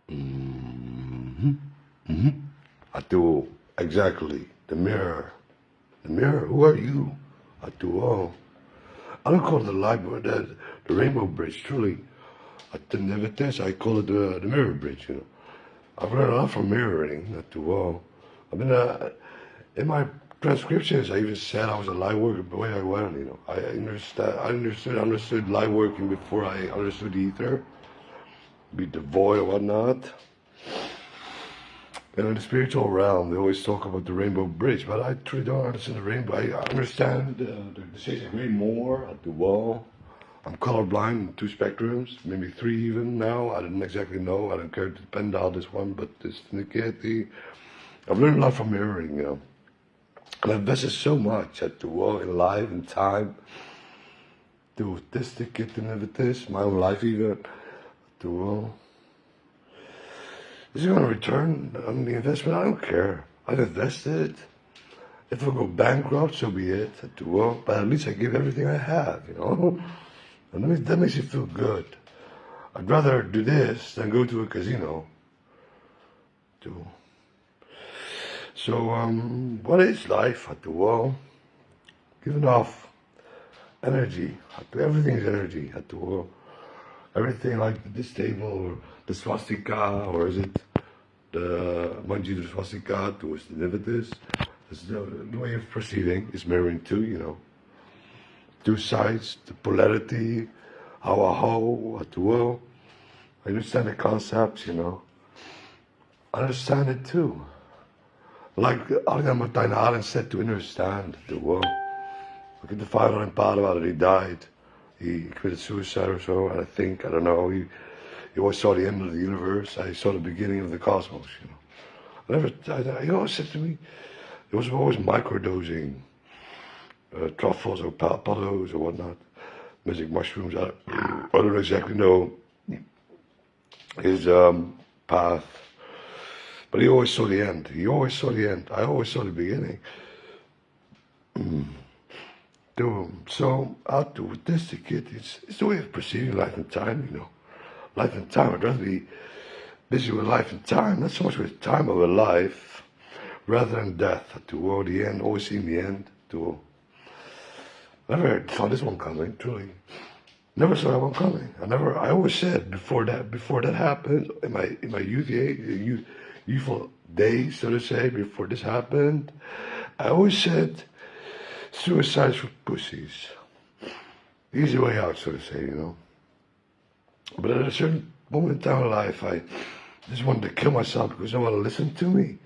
Mm-hmm. Mm-hmm. I do, exactly. The mirror. The mirror, who are you? I do, oh. I don't call it the light, the rainbow bridge, truly. I didn't have it this, I call it the mirror bridge, you know. I've learned a lot from mirroring, I do, oh. I mean, in my transcriptions, I even said I was a light worker the way I went, you know. I understood light working before I understood ether, be the void or whatnot. And in the spiritual realm, they always talk about the rainbow bridge, but I truly don't understand the rainbow. I understand the shades of gray more at the wall. I'm colorblind in 2 spectrums, maybe 3 even now. I didn't exactly know. I don't care to depend on this one, but this Niketi. I've learned a lot from mirroring, you know. And I've invested so much at the wall in life and time. To this ticket and this, my own life even. The wall. Is it going to return on the investment? I don't care. I've invested. If I go bankrupt, so be it. Well, but at least I give everything I have, you know? And that makes you feel good. I'd rather do this than go to a casino. So, what is life at the wall? Giving off energy. Everything is energy at the wall. Everything like this table or the swastika, or is it the Manji swastika towards the Nivetis? The way of perceiving is mirroring too, you know. 2 sides, the polarity, how a whole, what the world. I understand the concepts, you know. I understand it too. Like Arjan Martijn Arend said, to understand the world. Look at the father in Padua that he died. He committed suicide or so, and I don't know, he always saw the end of the universe. I saw the beginning of the cosmos, you know. He always said to me, it was always microdosing, truffles or pothos or whatnot, magic mushrooms. I don't exactly know his path, but he always saw the end. He always saw the end. I always saw the beginning. So out to with this kid, it's the way of perceiving life and time, you know. Life and time. I'd rather be busy with life and time, not so much with time of a life, rather than death. To the end, always seeing the end. I never saw this one coming, truly. Never saw that one coming. I always said before that happened, in my youthful days, so to say, before this happened, I always said, suicide's for pussies. Easy way out, so to say, you know. But at a certain moment in time in life, I just wanted to kill myself because no one would listen to me.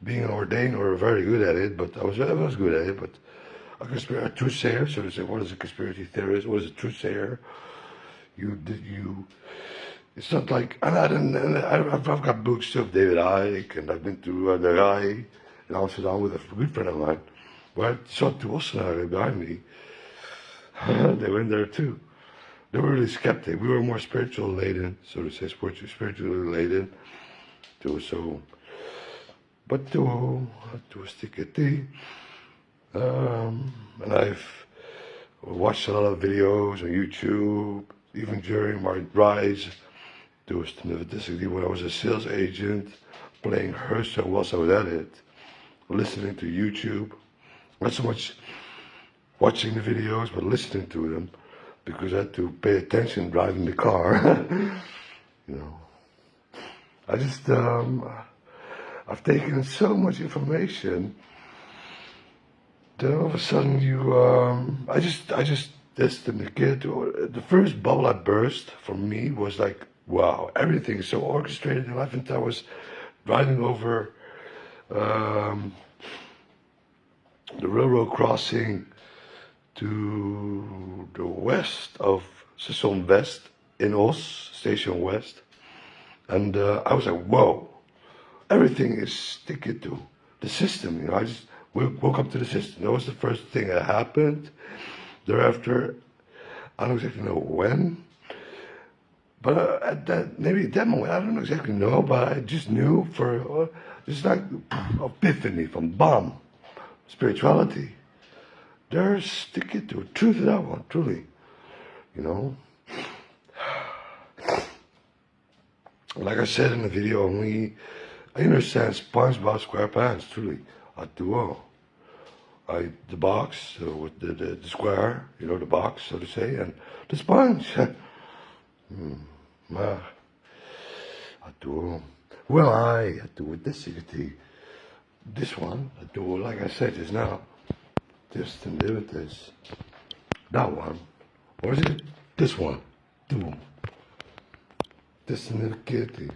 Being an ordained or very good at it, but I was good at it, but a truth sayer, so to say. What is a conspiracy theorist? What is a truth sayer? It's not like, I've got books of David Icke, and I've been to the Rai in Amsterdam with a good friend of mine, where I saw 2 Ossenaren behind me. They went there too. They were really skeptic. We were more spiritual laden, so to say, spiritually laden. But to stick at and I've watched a lot of videos on YouTube, even during my rise to Statistically when I was a sales agent, playing Hearthstone whilst I was at it, listening to YouTube, not so much watching the videos, but listening to them, because I had to pay attention driving the car. You know, I just, I've taken in so much information that all of a sudden the first bubble I burst for me was like, wow, everything is so orchestrated in life. And I was driving over the railroad crossing to the west of Station West in Os, Station West. And I was like, whoa, everything is sticking to the system. You know, I just woke up to the system. That was the first thing that happened. Thereafter, I don't exactly know when, but maybe at that moment, I don't exactly know, but I just knew for just like epiphany from BAM, spirituality. There's sticking to truth to that one, truly, you know. Like I said in the video, I understand SpongeBob SquarePants, truly, at the wall. The box with the square, the box, so to say, and the sponge. Maar, well, I do with this one, like I said just now, just to live with this, that one, or is it this one, do, this kitty.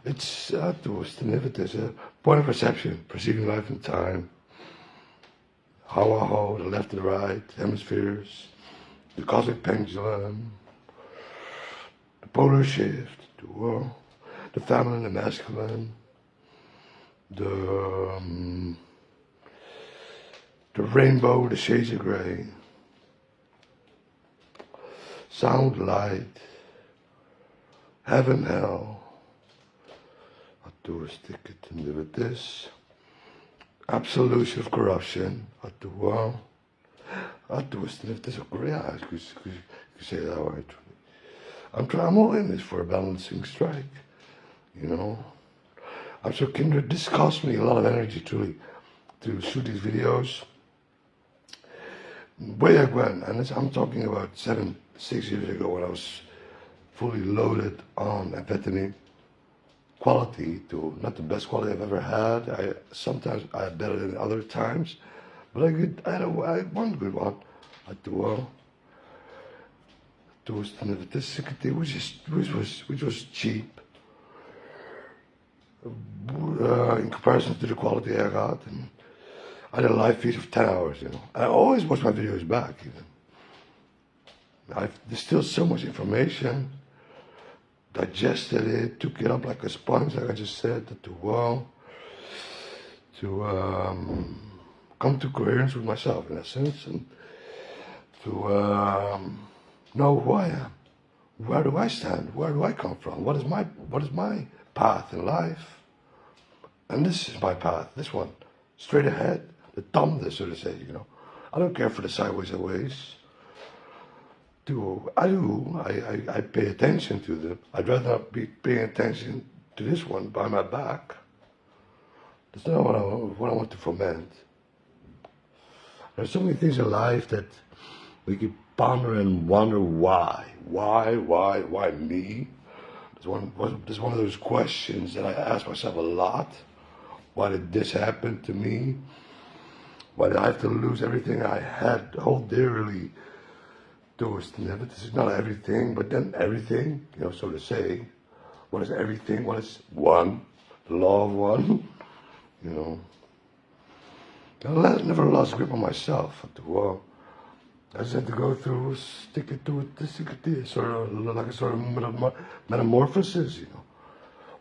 It's to live with this, point of perception, perceiving life and time, how, the left and the right, hemispheres, the cosmic pendulum, the polar shift, the feminine and masculine, the rainbow, the shades of gray, sound, light, heaven, hell. I do a stick it and live with this. Absolution of corruption. I do a stick it this. Yeah, you could say it that way. I'm all in this for a balancing strike. I'm so kindred. This cost me a lot of energy, truly, to shoot these videos. Way back when, and I'm talking about 6 years ago, when I was fully loaded on amphetamine. Quality to not the best quality I've ever had. Sometimes I had better than other times, but I had one good one. At the well, which was cheap in comparison to the quality I got. And I did a live feed of 10 hours. I always watch my videos back. There's still so much information. Digested it, took it up like a sponge, like I just said, to come to coherence with myself, in a sense, and to know who I am. Where do I stand? Where do I come from? What is my path in life? And this is my path. This one, straight ahead, the thumb, so to say. I don't care for the sideways ways. I pay attention to them. I'd rather not be paying attention to this one by my back. That's not what I want to foment. There's so many things in life that we could ponder and wonder why. Why me? There's one of those questions that I ask myself a lot. Why did this happen to me? Why did I have to lose everything I had hold dearly? This is not everything, but then everything, so to say. What is everything? What is one? The law of one? I never lost grip on myself at the wall. I just had to go through, stick it to this, sort of metamorphosis,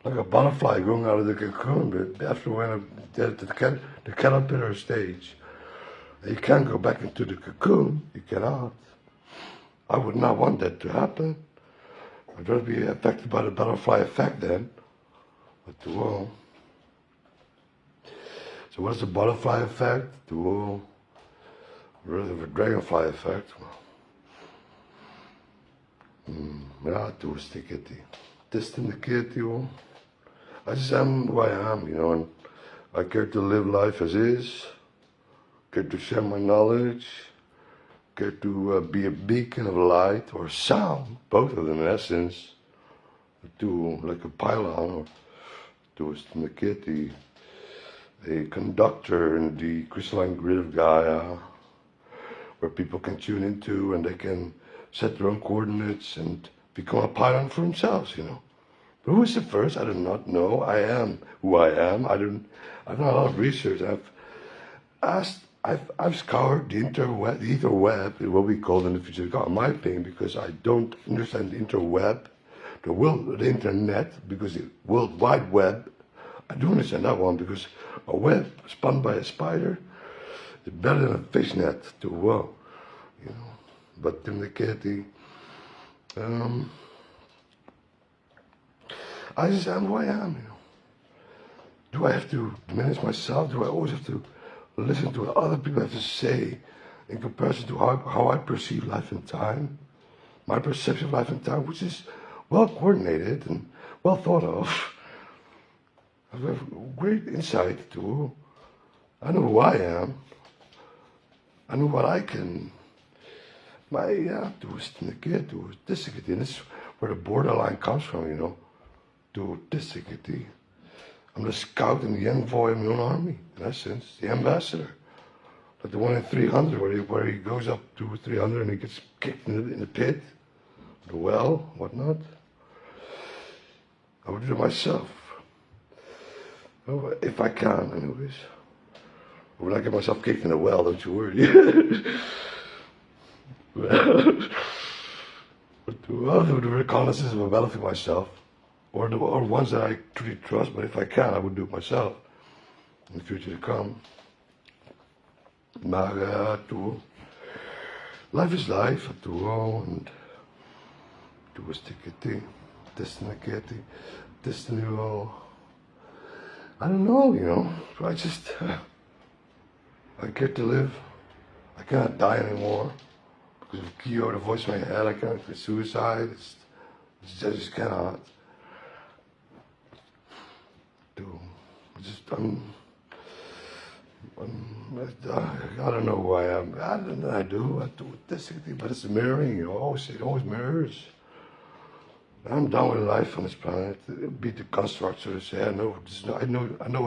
like a butterfly going out of the cocoon. But after when the caterpillar stage, you can't go back into the cocoon. You cannot. I would not want that to happen. I'd rather be affected by the butterfly effect then. But so what is the butterfly effect? Rather the dragonfly effect. Ja, to is the kitty. This in the kitty. I just am who I am, and I care to live life as is. Care to share my knowledge. Care to be a beacon of light or sound, both of them in essence, to like a pylon, or to a kitty, a conductor in the crystalline grid of Gaia, where people can tune into and they can set their own coordinates and become a pylon for themselves, But who is the first? I do not know. I am who I am. I've done a lot of research. I've scoured the interweb, what we call in the future, my opinion, because I don't understand the interweb, the internet, because the World Wide Web, I do understand that one, because a web spun by a spider is better than a fishnet But in the kitty, I just am who I am, Do I have to diminish myself? Do I always have to listen to what other people have to say in comparison to how I perceive life and time, my perception of life and time, which is well coordinated and well thought of. I have great insight too. I know who I am. I know what I can. Maar ja, toen was het een keer, toen was disability. And this is where the borderline comes from, you know. To disability. I'm the scout and the envoy of my own army, in essence, the ambassador. Like the one in 300, where he goes up to 300 and he gets kicked in the pit, the well, whatnot. I would do it myself. Oh, if I can, anyways. When I get myself kicked in the well, don't you worry. But to do the reconnaissance of a battlefield myself, or ones that I truly trust, but if I can, I would do it myself in the future to come. Maar life is life, and toen was het is nu al, I don't know, you know, so I get to live. I cannot die anymore because of Kyo, the voice in my head. I cannot commit suicide. I just cannot. I don't know who I am. I do this thing, but it's mirroring. You know, it always mirrors. I'm done with life on this planet. Beat the construct, so to say. I know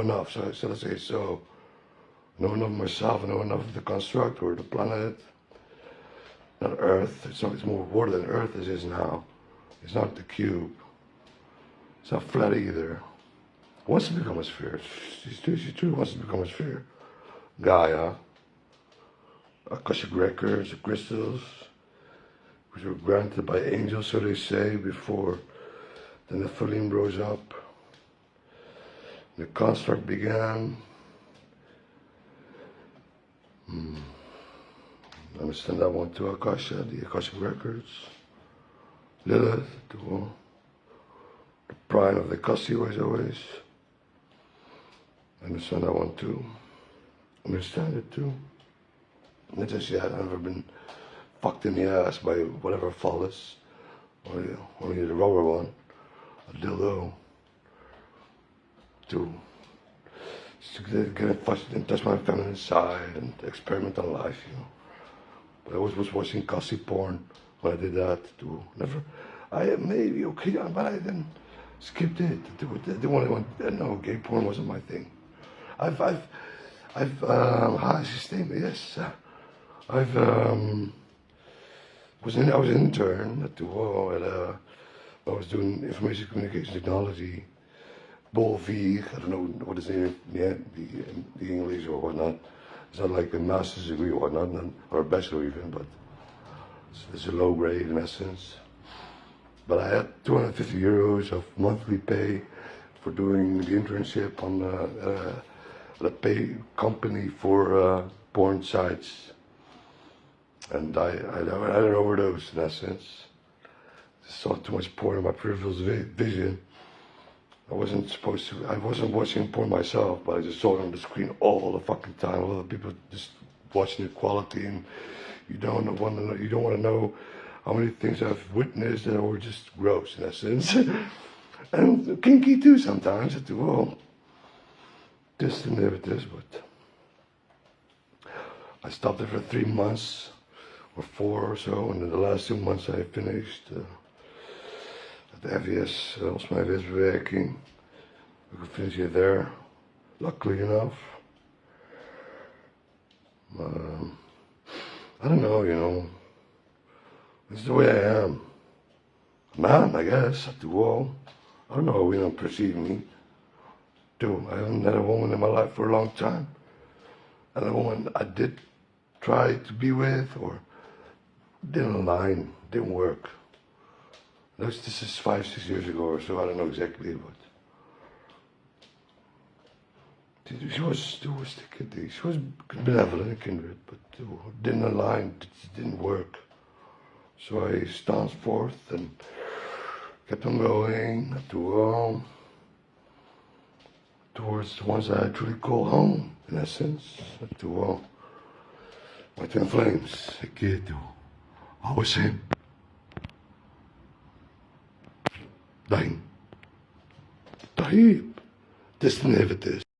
enough. So let's say so. I know enough of myself. I know enough of the construct or the planet. Not Earth. It's more water than Earth as is now. It's not the cube. It's not flat either. It wants to become a sphere. She truly wants to become a sphere. Gaia, Akashic records, the crystals, which were granted by angels, so they say, before the Nephilim rose up. The construct began. Understand that one too, Akasha, the Akashic records. Lilith, the prime of the Kasi was always. Understand that one too. Understand it too. Not just yet, I've never been fucked in the ass by whatever phallus, or only the rubber one, a dildo, to get in touch my feminine side and experiment on life, you know. But I always was watching Kasi porn when I did that too. Maybe okay, but I then skipped it. No, gay porn wasn't my thing. How is his name? Yes. I was an intern at the WO I was doing information communication technology. Bolvig, I don't know what his name is, the English or whatnot. It's not like a master's degree or whatnot, or a bachelor even, but it's a low grade in essence. But I had 250 euros of monthly pay for doing the internship on the pay company for porn sites. And I had an overdose in essence. I saw too much porn in my peripheral vision. I wasn't watching porn myself, but I just saw it on the screen all the fucking time. All the people just watching the quality, and you don't want to know how many things I've witnessed that were just gross in essence, and kinky too sometimes. This and this, but I stopped there for 3 months or 4 or so, and in the last 2 months I finished. De FES, ons mijn wisbewerking. We could finish it there, luckily enough. I don't know, you know. This is the way I am. A man, I guess, at the wall. I don't know how women perceive me. I haven't had a woman in my life for a long time. And a woman I did try to be with or didn't align, didn't work. This is 5-6 years ago or so, I don't know exactly, but she was benevolent and kindred, but didn't align, it didn't work. So I stanced forth and kept on going towards the ones that I truly call home, in essence, my twin flames, I was him. Dying. رهيب. تستنهف